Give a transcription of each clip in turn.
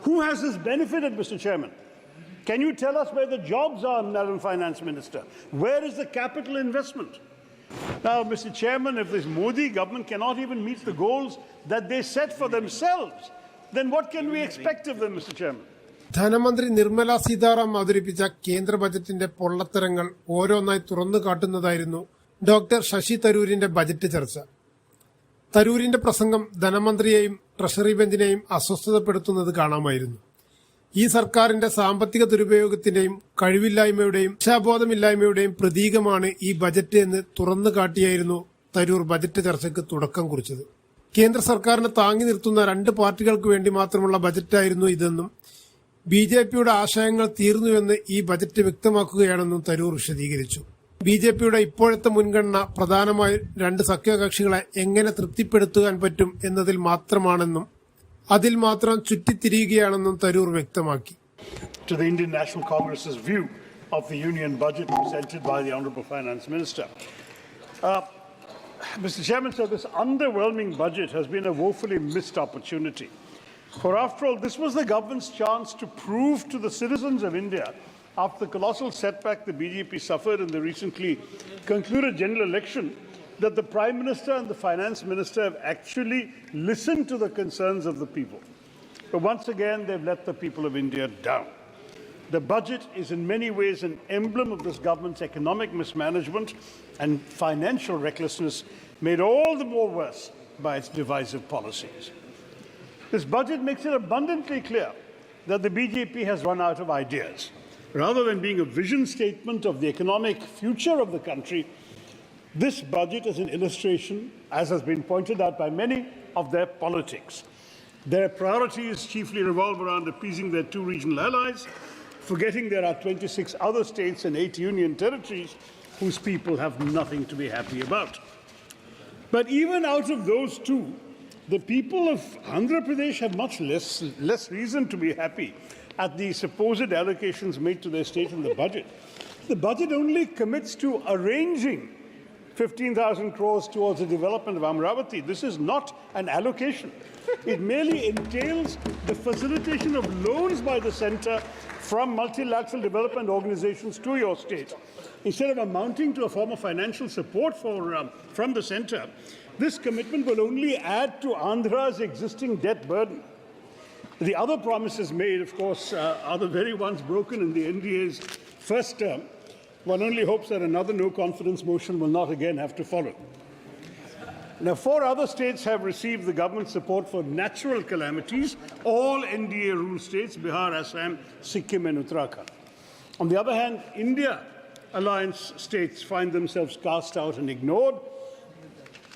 Who has this benefited, Mr. Chairman? Can you tell us where the jobs are, Madam Finance Minister? Where is the capital investment? Now, Mr. Chairman, if this Modi government cannot even meet the goals that they set for themselves, then what can we expect of them, Mr. Chairman? ധനമന്ത്രി നിർമ്മല സീതാറാം അവതരിപ്പിച്ച കേന്ദ്ര ബജറ്റിന്റെ പൊള്ളത്തരങ്ങൾ ഓരോന്നായി തുറന്നു കാട്ടുന്നതായിരുന്നു doctor Sasi തരൂരിന്റെ budget ചർച്ച. തരൂരിന്റെ പ്രസംഗം ധനമന്ത്രിയെയും ട്രഷറി ബെഞ്ചിനെയും അസ്വസ്ഥതപ്പെടുത്തുന്നത് കാണാമായിരുന്നു. ഈ സർക്കാരിന്റെ സാമ്പത്തിക ദുരുപയോഗത്തിന്റെയും കഴിവില്ലായ്മയുടെയും ദിശാബോധമില്ലായ്മയുടെയും പ്രതീകമാണ് ഈ ബജറ്റ് എന്ന് തുറന്നു കാട്ടിയായിരുന്നു തരൂർ ബജറ്റ് ചർച്ചയ്ക്ക് തുടക്കം കുറിച്ചത്. കേന്ദ്ര സർക്കാരിനെ താങ്ങി നിർത്തുന്ന രണ്ട് പാർട്ടികൾക്ക് വേണ്ടി മാത്രമുള്ള ബജറ്റായിരുന്നു ഇതെന്നും ബിജെപിയുടെ ആശയങ്ങൾ തീർന്നുവെന്ന് ഈ ബജറ്റ് വ്യക്തമാക്കുകയാണെന്നും തരൂർ വിശദീകരിച്ചു. ബിജെപിയുടെ ഇപ്പോഴത്തെ മുൻഗണന പ്രധാനമായും രണ്ട് സഖ്യകക്ഷികളെ എങ്ങനെ തൃപ്തിപ്പെടുത്താൻ പറ്റും എന്നതിൽ മാത്രമാണെന്നും അതിൽ മാത്രം ചുറ്റിത്തിരിയുകയാണെന്നും തരൂർ വ്യക്തമാക്കി. To the Indian National Congress's view of the union budget presented by the Honourable Finance Minister. Mr. Chairman, so this underwhelming budget has been a woefully missed opportunity. For after all, this was the government's chance to prove to the citizens of India, after the colossal setback the BJP suffered in the recently concluded general election, that the Prime Minister and the Finance Minister have actually listened to the concerns of the people. But once again, they've let the people of India down. The budget is in many ways an emblem of this government's economic mismanagement and financial recklessness, made all the more worse by its divisive policies. This budget makes it abundantly clear that the BJP has run out of ideas. Rather than being a vision statement of the economic future of the country, this budget is an illustration, as has been pointed out by many, of their politics. Their priorities chiefly revolve around appeasing their two regional allies, forgetting there are 26 other states and 8 union territories whose people have nothing to be happy about. But even out of those two, the people of Andhra Pradesh have much less reason to be happy at the supposed allocations made to their state in the budget. The budget only commits to arranging 15,000 crores towards the development of Amravati. This is not an allocation. It merely entails the facilitation of loans by the centre from multilateral development organizations to your state. Instead of amounting to a form of financial support from the centre, this commitment will only add to Andhra's existing debt burden. The other promises made, of course, are the very ones broken in the NDA's first term. One only hopes that another no-confidence motion will not again have to follow. Now, 4 other states have received the government support for natural calamities, all NDA rule states, Bihar, Assam, Sikkim and Uttarakhand. On the other hand, India alliance states find themselves cast out and ignored.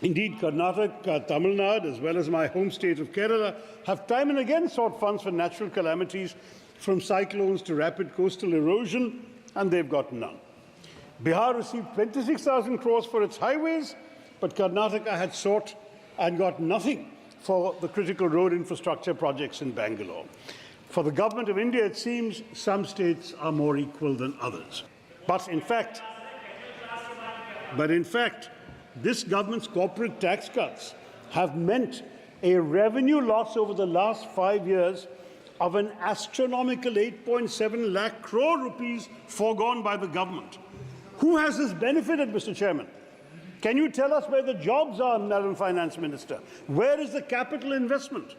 Indeed, Karnataka, Tamil Nadu, as well as my home state of Kerala, have time and again sought funds for natural calamities, from cyclones to rapid coastal erosion, and they've got none. Bihar received 26,000 crores for its highways, but Karnataka had sought and got nothing for the critical road infrastructure projects in Bangalore. For the government of India, it seems some states are more equal than others. But in fact, this government's corporate tax cuts have meant a revenue loss over the last 5 years of an astronomical 8.7 lakh crore rupees foregone by the government. Who has this benefited, Mr. Chairman? Can you tell us where the jobs are, Madam Finance Minister? Where is the capital investment?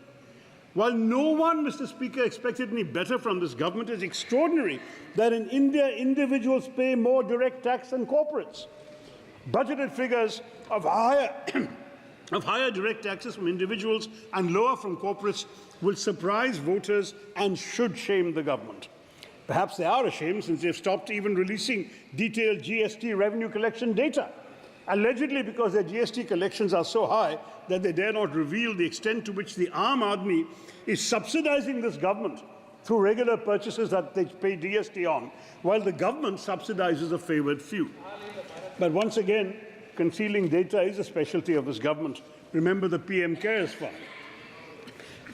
While no one, Mr. Speaker, expected any better from this government, it's extraordinary that in India, individuals pay more direct tax than corporates. Budgeted figures of higher direct taxes from individuals and lower from corporates will surprise voters and should shame the government. Perhaps they are ashamed since they've stopped even releasing detailed GST revenue collection data, allegedly because their GST collections are so high that they dare not reveal the extent to which the Aam Aadmi is subsidizing this government through regular purchases that they pay GST on, while the government subsidizes a favored few. But once again, concealing data is a specialty of this government. Remember the PM CARES Fund.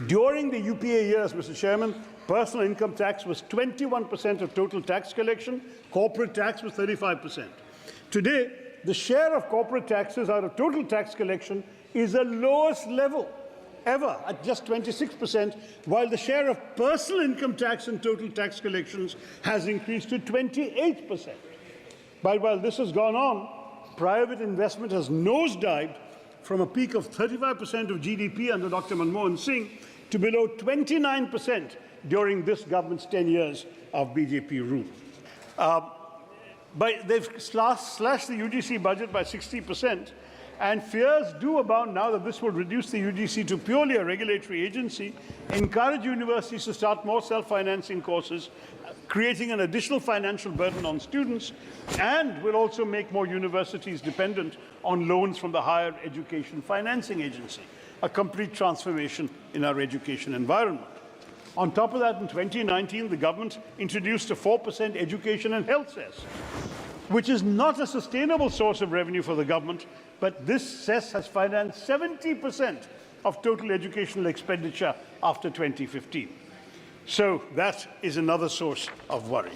During the UPA years, Mr. Chairman, personal income tax was 21% of total tax collection, corporate tax was 35%. Today, the share of corporate taxes out of total tax collection is the lowest level ever at just 26%, while the share of personal income tax in total tax collections has increased to 28%. But while this has gone on, private investment has nosedived from a peak of 35% of GDP under Dr. Manmohan Singh to below 29% during this government's 10 years of BJP rule. But they've slashed the UGC budget by 60%, and fears do abound now that this will reduce the UGC to purely a regulatory agency, encourage universities to start more self-financing courses, creating an additional financial burden on students, and will also make more universities dependent on loans from the Higher Education Financing Agency, a complete transformation in our education environment. On top of that, in 2019, the government introduced a 4% education and health cess, which is not a sustainable source of revenue for the government, but this cess has financed 70% of total educational expenditure after 2015. So that is another source of worry.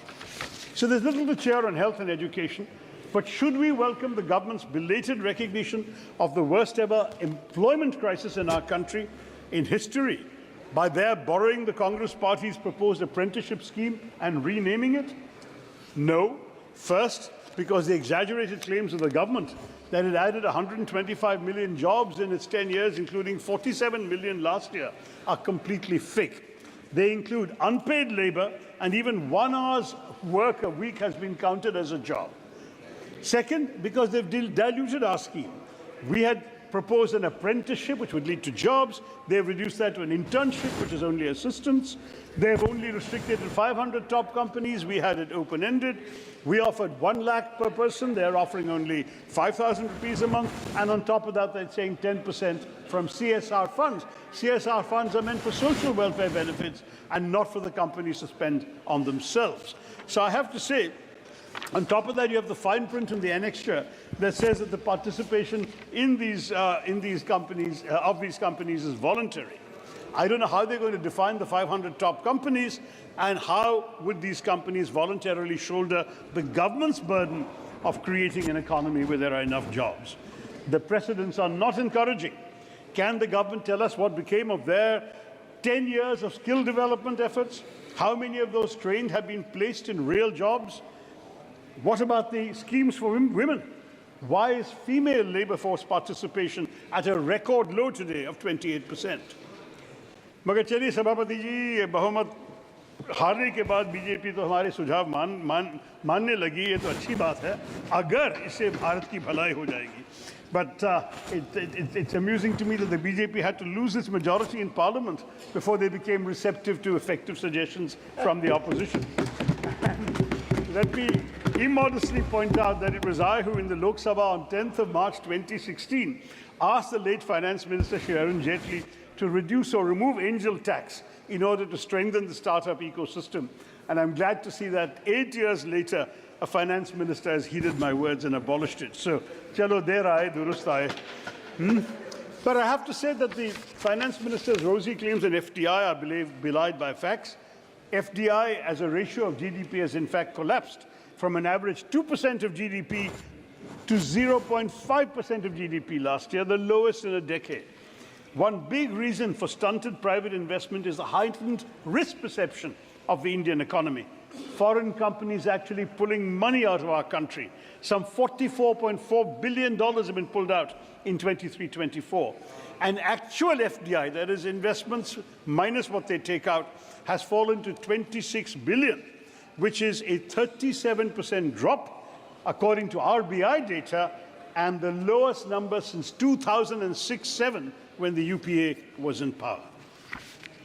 So there's little to cheer on health and education, but should we welcome the government's belated recognition of the worst ever employment crisis in our country in history by their borrowing the Congress Party's proposed apprenticeship scheme and renaming it? No. First, because the exaggerated claims of the government that it added 125 million jobs in its 10 years, including 47 million last year, are completely fake. They include unpaid labor, and even 1 hour's work a week has been counted as a job. Second, because they've diluted our scheme. We had proposed an apprenticeship, which would lead to jobs. They've reduced that to an internship, which is only assistance. They've only restricted to 500 top companies. We had it open-ended. We offered 1 lakh per person. They're offering only 5,000 rupees a month. And on top of that, they're saying 10% from CSR funds. CSR funds are meant for social welfare benefits and not for the companies to spend on themselves. So I have to say, on top of that, you have the fine print in the annexure that says that the participation in these companies is voluntary. I don't know how they're going to define the 500 top companies, and how would these companies voluntarily shoulder the government's burden of creating an economy where there are enough jobs. The precedents are not encouraging. Can the government tell us what became of their 10 years of skill development efforts? How many of those trained have been placed in real jobs? What about the schemes for women? Why is female labour force participation at a record low today of 28%? मगर चलिए सभापति जी, बहुमत हारने के बाद BJP तो हमारे सुझाव मानने लगी, ये तो अच्छी बात है अगर इससे भारत की भलाई हो जाएगी. But it's amusing to me that the BJP had to lose its majority in Parliament before they became receptive to effective suggestions from the opposition. Let me immodestly point out that it was I who, in the Lok Sabha on 10th of March 2016, asked the late Finance Minister Shri Arun Jaitley to reduce or remove angel tax in order to strengthen the startup ecosystem. And I'm glad to see that 8 years later, a finance minister has heeded my words and abolished it. So, chalo der aaye, durust aaye. But I have to say that the finance minister's rosy claims on FDI are belied by facts. FDI as a ratio of GDP has in fact collapsed from an average 2% of GDP to 0.5% of GDP last year, the lowest in a decade. One big reason for stunted private investment is the heightened risk perception of the Indian economy. Foreign companies actually pulling money out of our country. Some $44.4 billion have been pulled out in 23-24. And actual FDI, that is investments minus what they take out, has fallen to 26 billion, which is a 37% drop, according to RBI data, and the lowest number since 2006-07, when the UPA was in power.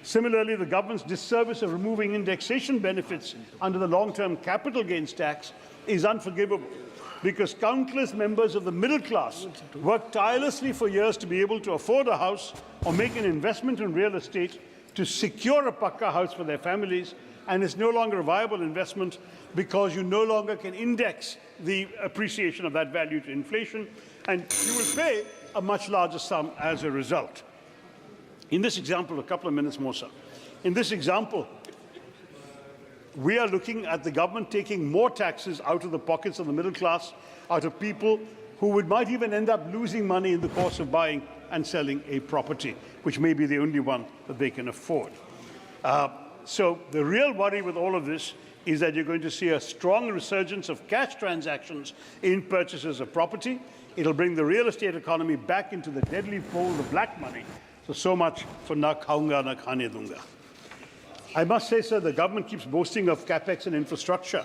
Similarly, the government's disservice of removing indexation benefits under the long-term capital gains tax is unforgivable, because countless members of the middle class worked tirelessly for years to be able to afford a house or make an investment in real estate to secure a pakka house for their families, and it's no longer a viable investment because you no longer can index the appreciation of that value to inflation, and you will pay a much larger sum as a result. In this example, a couple of minutes more, sir. In this example, we are looking at the government taking more taxes out of the pockets of the middle class, out of people who might even end up losing money in the course of buying and selling a property, which may be the only one that they can afford. So the real worry with all of this is that you're going to see a strong resurgence of cash transactions in purchases of property. It'll bring the real estate economy back into the deadly fold of black money. So much for na khaunga na khane dunga. I must say, sir, the government keeps boasting of capex and infrastructure,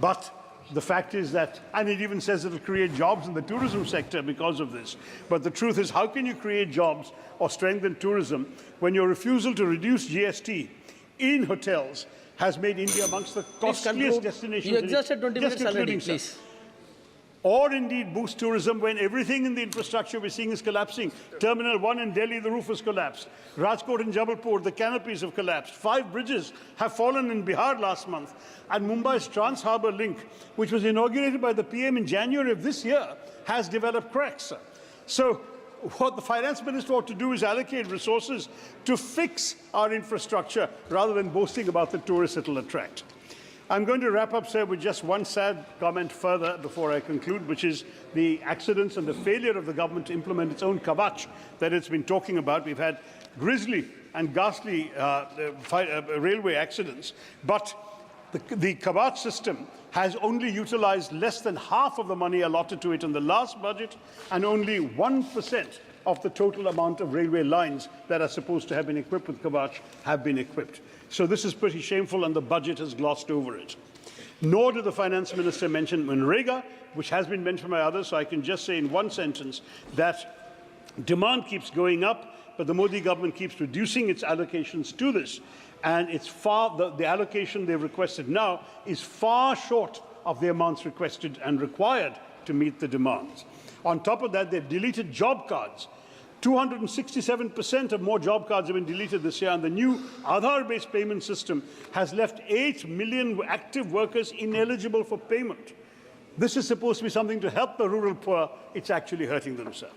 but the fact is that, and it even says it will create jobs in the tourism sector because of this. But the truth is, how can you create jobs or strengthen tourism when your refusal to reduce GST in hotels has made India amongst the costliest destinations? You exhausted 20 minutes already, please. Or indeed boost tourism when everything in the infrastructure we're seeing is collapsing. Terminal 1 in Delhi, the roof has collapsed. Rajkot and Jabalpur, the canopies have collapsed. 5 bridges have fallen in Bihar last month. And Mumbai's Trans-Harbour Link, which was inaugurated by the PM in January of this year, has developed cracks. So what the finance minister ought to do is allocate resources to fix our infrastructure rather than boasting about the tourists it will attract. I'm going to wrap up, sir, with just one sad comment further before I conclude, which is the accidents and the failure of the government to implement its own Kavach that it's been talking about. We've had grisly and ghastly railway accidents, but the Kavach system has only utilized less than half of the money allotted to it in the last budget, and only 1% of the total amount of railway lines that are supposed to have been equipped with Kavach have been equipped. So this is pretty shameful, and the budget has glossed over it. Nor did the finance minister mention Manrega, which has been mentioned by others, so I can just say in one sentence that demand keeps going up, but the Modi government keeps reducing its allocations to this. And it's the allocation they've requested now is far short of the amounts requested and required to meet the demands. On top of that, they've deleted job cards. 267% of more job cards have been deleted this year, and the new Aadhaar-based payment system has left 8 million active workers ineligible for payment. This is supposed to be something to help the rural poor. It's actually hurting them, sir.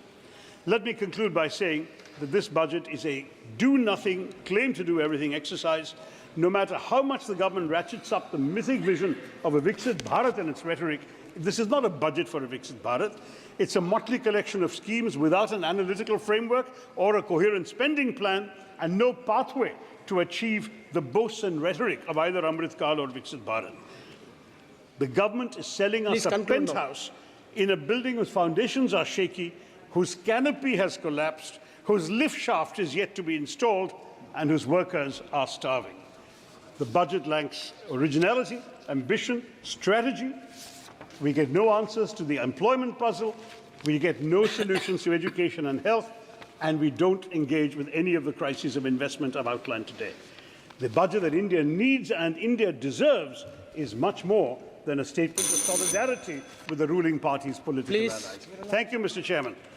Let me conclude by saying that this budget is a do-nothing, claim-to-do-everything exercise. No matter how much the government ratchets up the mythic vision of a Viksit Bharat and its rhetoric, this is not a budget for a Viksit Bharat. It's a motley collection of schemes without an analytical framework or a coherent spending plan, and no pathway to achieve the boasts and rhetoric of either Amrit Kaal or Viksit Bharat. The government is selling us a penthouse in a building whose foundations are shaky, whose canopy has collapsed, whose lift shaft is yet to be installed, and whose workers are starving. The budget lacks originality, ambition, strategy. We get no answers to the employment puzzle. We get no solutions to education and health. And we don't engage with any of the crises of investment I've outlined today. The budget that India needs and India deserves is much more than a statement of solidarity with the ruling party's political allies. Thank you, Mr. Chairman.